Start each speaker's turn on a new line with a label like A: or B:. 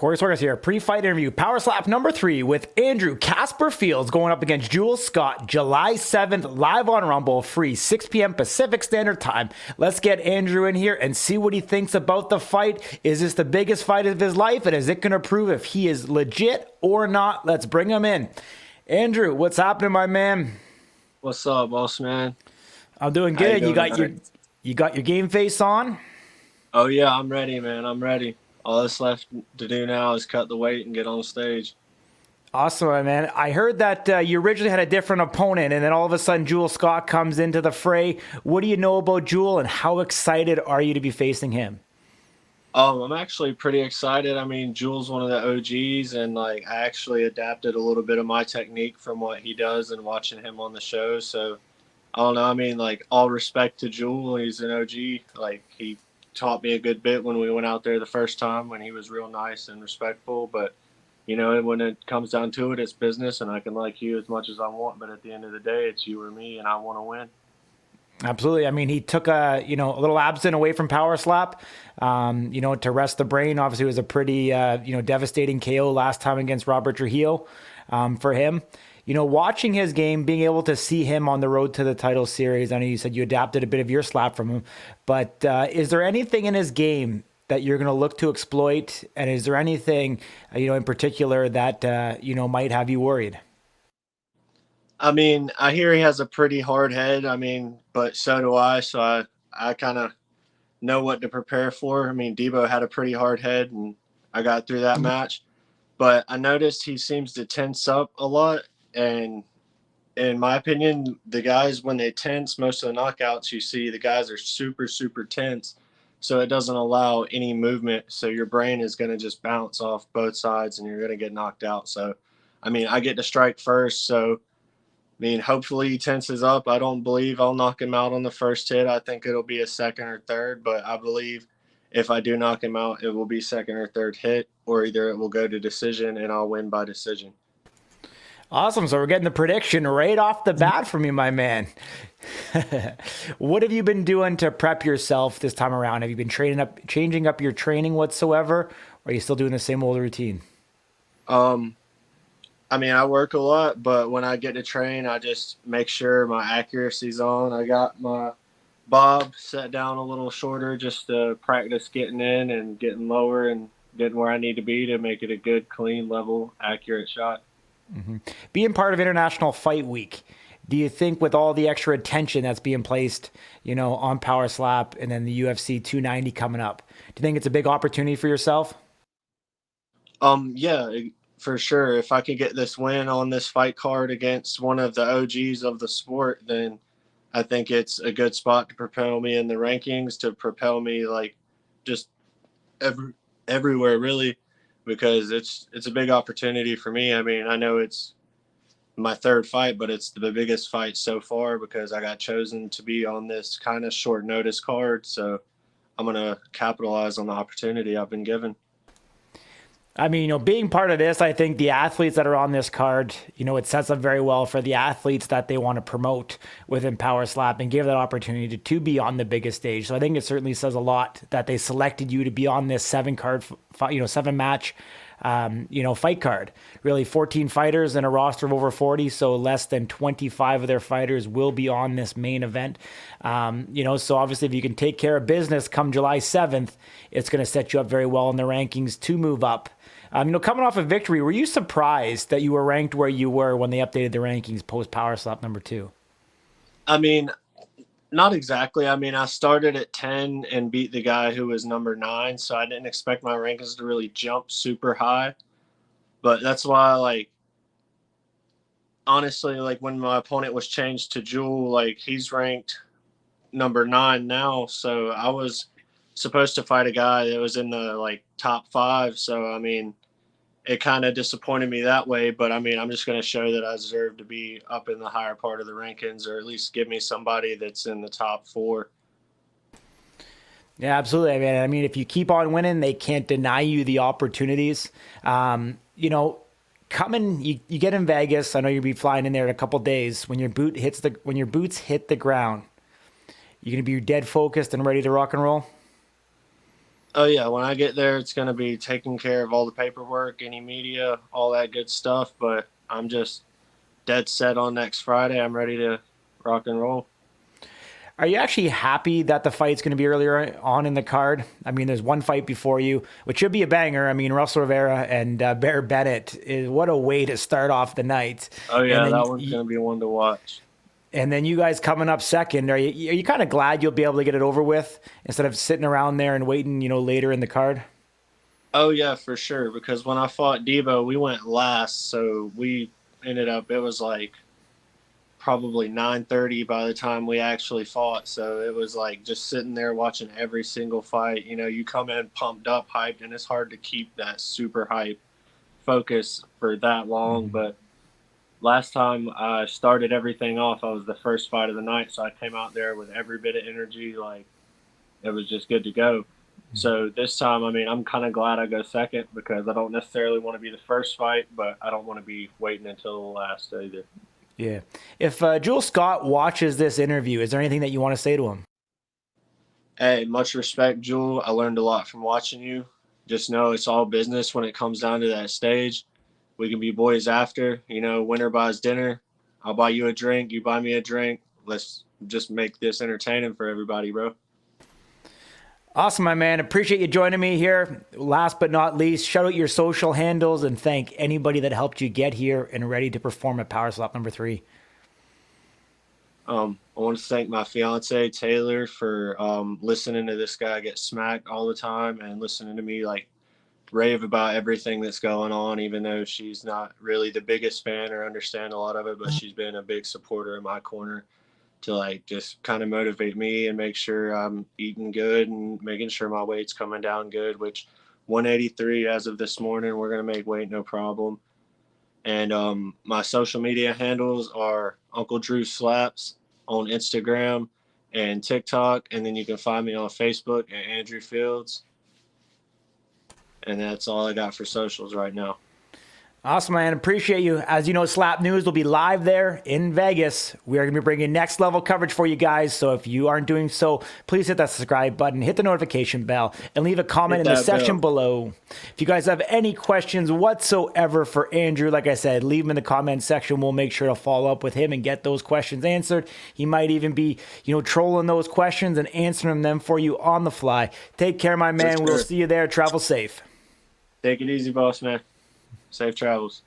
A: Corey Sorgas here. Pre-fight interview, Power Slap number 3 with Andrew Casper Fields going up against Jules Scott, July 7th, live on Rumble, free 6 p.m. Pacific Standard Time. Let's get Andrew in here and see what he thinks about the fight. Is this the biggest fight of his life, and is it going to prove if he is legit or not? Let's bring him in. Andrew, what's happening, my man?
B: What's up, boss man?
A: I'm doing good. You got your game face on?
B: Oh yeah, I'm ready, man. I'm ready. All that's left to do now is cut the weight and get on stage.
A: Awesome, my man. I heard that you originally had a different opponent, and then all of a sudden Jules Scott comes into the fray. What do you know about Jules, and how excited are you to be facing him?
B: I'm actually pretty excited. I mean, Jules one of the OGs, and I actually adapted a little bit of my technique from what he does and watching him on the show. So I don't know. I mean, all respect to Jules. He's an OG. He taught me a good bit when we went out there the first time, when he was real nice and respectful. But when it comes down to it, it's business, and I can like you as much as I want, but at the end of the day, it's you or me, and I want to win.
A: Absolutely. I mean, he took a little absent away from Power Slap, to rest the brain. Obviously, it was a pretty devastating KO last time against Robert Trujillo for him. Watching his game, being able to see him on the road to the title series. I know you said you adapted a bit of your slap from him, but is there anything in his game that you're going to look to exploit? And is there anything, in particular that, might have you worried?
B: I mean, I hear he has a pretty hard head. I mean, but so do I. So I kind of know what to prepare for. I mean, Debo had a pretty hard head, and I got through that match. But I noticed he seems to tense up a lot. And in my opinion, the guys, when they tense, most of the knockouts you see, the guys are super, super tense. So it doesn't allow any movement. So your brain is going to just bounce off both sides, and you're going to get knocked out. So, I mean, I get to strike first. So, hopefully he tenses up. I don't believe I'll knock him out on the first hit. I think it'll be a second or third. But I believe if I do knock him out, it will be second or third hit, or either it will go to decision and I'll win by decision.
A: Awesome. So we're getting the prediction right off the bat from you, my man. What have you been doing to prep yourself this time around? Have you been changing up your training whatsoever? Or are you still doing the same old routine?
B: I work a lot, but when I get to train, I just make sure my accuracy's on. I got my bob set down a little shorter just to practice getting in and getting lower and getting where I need to be to make it a good, clean, level, accurate shot.
A: Mm-hmm. Being part of International Fight Week, do you think with all the extra attention that's being placed, on Power Slap and then the UFC 290 coming up, do you think it's a big opportunity for yourself?
B: Yeah, for sure. If I could get this win on this fight card against one of the OGs of the sport, then I think it's a good spot to propel me in the rankings, to propel me just everywhere really. Because it's a big opportunity for me. I mean, I know it's my third fight, but it's the biggest fight so far because I got chosen to be on this kind of short notice card. So I'm going to capitalize on the opportunity I've been given.
A: I mean, being part of this, I think the athletes that are on this card, it sets up very well for the athletes that they want to promote within Power Slap and give that opportunity to be on the biggest stage. So I think it certainly says a lot that they selected you to be on this 7-match, fight card. Really 14 fighters in a roster of over 40. So less than 25 of their fighters will be on this main event. So obviously if you can take care of business come July 7th, it's going to set you up very well in the rankings to move up. Coming off a victory, were you surprised that you were ranked where you were when they updated the rankings post Power Slap number 2?
B: I mean, not exactly. I mean, I started at 10 and beat the guy who was number 9, so I didn't expect my rankings to really jump super high. But that's why, honestly, when my opponent was changed to Jewel, he's ranked number 9 now, so I was supposed to fight a guy that was in the, top 5, so, I mean, it kind of disappointed me that way, but I'm just going to show that I deserve to be up in the higher part of the rankings, or at least give me somebody that's in the top 4.
A: Yeah, absolutely. I mean, if you keep on winning, they can't deny you the opportunities. You get in Vegas. I know you'll be flying in there in a couple days. When your boots hit the ground, you're going to be dead focused and ready to rock and roll.
B: Oh yeah, when I get there, it's gonna be taking care of all the paperwork, any media, all that good stuff. But I'm just dead set on next Friday. I'm ready to rock and roll.
A: Are you actually happy that the fight's going to be earlier on in the card? I mean, there's one fight before you, which should be a banger. I mean, Russell Rivera and Bear Bennett is what a way to start off the night.
B: Oh
A: And
B: yeah,
A: then
B: that one's gonna be one to watch.
A: you guys coming up second. Are you kind of glad you'll be able to get it over with instead of sitting around there and waiting, later in the card?
B: Oh yeah, for sure. Because when I fought Debo, we went last, so we ended up. It was like probably 9:30 by the time we actually fought. So it was like just sitting there watching every single fight. You come in pumped up, hyped, and it's hard to keep that super hype focus for that long. But last time I started everything off, I was the first fight of the night, so I came out there with every bit of energy. Like it was just good to go. So this time, I mean, I'm kind of glad I go second because I don't necessarily want to be the first fight, but I don't want to be waiting until the last either.
A: Yeah. If Jewel Scott watches this interview, is there anything that you want to say to him?
B: Hey, much respect, Jewel. I learned a lot from watching you. Just know it's all business when it comes down to that stage. We can be boys after. Winner buys dinner. I'll buy you a drink. You buy me a drink. Let's just make this entertaining for everybody, bro.
A: Awesome, my man. Appreciate you joining me here. Last but not least, shout out your social handles and thank anybody that helped you get here and ready to perform at Power Slap number 3.
B: I want to thank my fiance Taylor for listening to this guy get smacked all the time and listening to me like rave about everything that's going on, even though she's not really the biggest fan or understand a lot of it, but she's been a big supporter in my corner to like just kind of motivate me and make sure I'm eating good and making sure my weight's coming down good, which 183 as of this morning, we're going to make weight no problem. And my social media handles are Uncle Drew Slaps on Instagram and TikTok. And then you can find me on Facebook at Andrew Fields. And that's all I got for socials right now.
A: Awesome, man. Appreciate you. As you know, Slap News will be live there in Vegas. We are going to be bringing next level coverage for you guys. So if you aren't doing so, please hit that subscribe button, hit the notification bell, and leave a comment in the section below. If you guys have any questions whatsoever for Andrew, like I said, leave them in the comment section. We'll make sure to follow up with him and get those questions answered. He might even be, trolling those questions and answering them for you on the fly. Take care, my man. We'll see you there. Travel safe.
B: Take it easy, boss man. Safe travels.